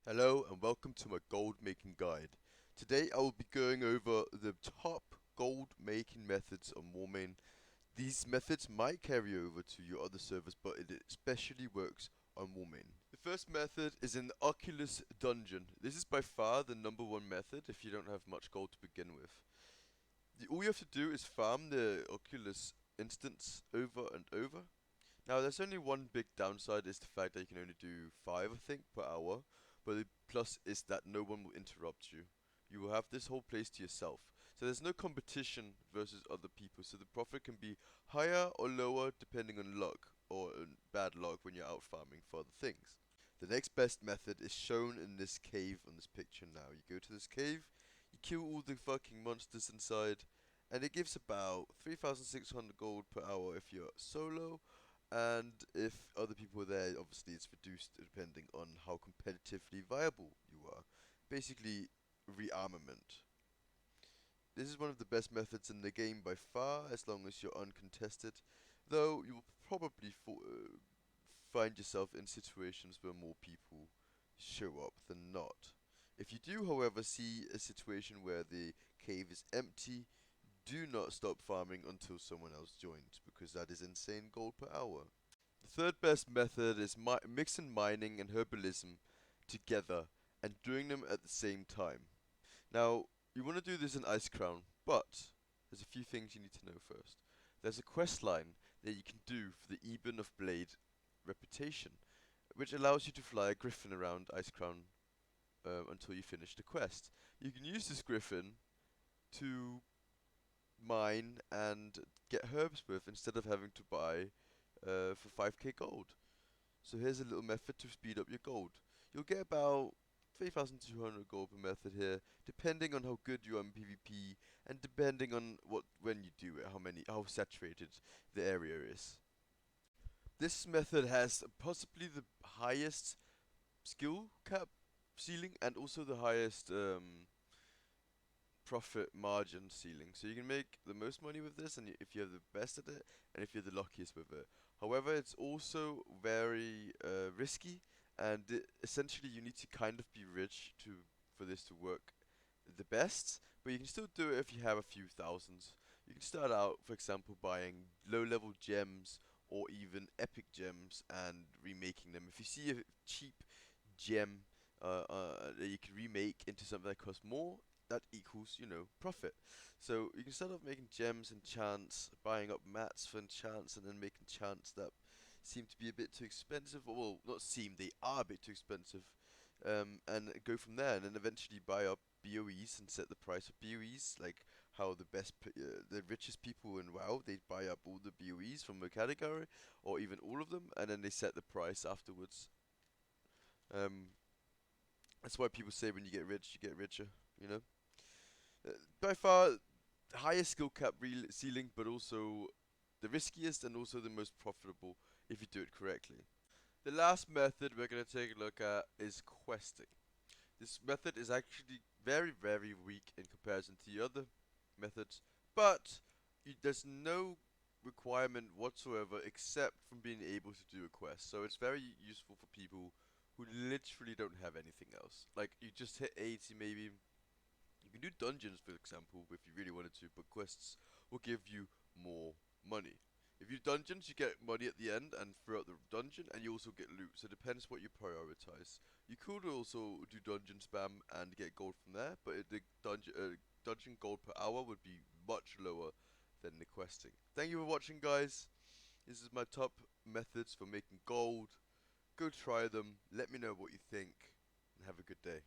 Hello and welcome to my gold making guide. Today I will be going over the top gold making methods on Warmane. These methods might carry over to your other servers, but it especially works on Warmane. The first method is in the Oculus Dungeon. This is by far the #1 method if you don't have much gold to begin with. All you have to do is farm the Oculus instance over and over. Now, there's only one big downside, is the fact that you can only do 5, I think, per hour. But the plus is that no one will interrupt you. You will have this whole place to yourself. So there's no competition versus other people. So the profit can be higher or lower depending on luck or bad luck when you're out farming for other things. The next best method is shown in this cave on this picture now. You go to this cave, you kill all the fucking monsters inside, and it gives about 3,600 gold per hour if you're solo, and if other people are there, obviously it's reduced depending on how competitively viable you are. Basically, rearmament. This is one of the best methods in the game by far, as long as you're uncontested, though you will probably find yourself in situations where more people show up than not. If you do, however, see a situation where the cave is empty, do not stop farming until someone else joins, because that is insane gold per hour. The third best method is mixing mining and herbalism together and doing them at the same time. Now, you want to do this in Ice Crown, but there's a few things you need to know first. There's a quest line that you can do for the Eben of Blade reputation, which allows you to fly a griffin around Ice Crown until you finish the quest. You can use this griffin to mine and get herbs with instead of having to buy for 5k gold. So here's a little method to speed up your gold. You'll get about 3,200 gold per method here, depending on how good you are in PvP and depending on when you do it, how saturated the area is. This method has possibly the highest skill cap ceiling and also the highest profit margin ceiling. So you can make the most money with this, and if you're the best at it, and if you're the luckiest with it. However, it's also very risky, and essentially you need to kind of be rich for this to work the best. But you can still do it if you have a few thousands. You can start out, for example, buying low-level gems or even epic gems and remaking them. If you see a cheap gem that you can remake into something that costs more, that equals, profit. So you can start off making gems and chants, buying up mats for enchants, and then making chants that seem to be a bit too expensive. Well, not seem, they are a bit too expensive. And go from there, and then eventually buy up BOEs and set the price of BOEs, like how the richest people in WoW, they buy up all the BOEs from the category, or even all of them, and then they set the price afterwards. Um, that's why people say when you get rich, you get richer, you know? By far, the highest skill cap ceiling, but also the riskiest and also the most profitable if you do it correctly. The last method we're going to take a look at is questing. This method is actually very, very weak in comparison to the other methods, but there's no requirement whatsoever except from being able to do a quest. So it's very useful for people who literally don't have anything else. Like, you just hit 80 maybe. You can do dungeons, for example, if you really wanted to, but quests will give you more money. If you do dungeons, you get money at the end and throughout the dungeon, and you also get loot. So it depends what you prioritize. You could also do dungeon spam and get gold from there, but the dungeon gold per hour would be much lower than the questing. Thank you for watching, guys. This is my top methods for making gold. Go try them. Let me know what you think, and have a good day.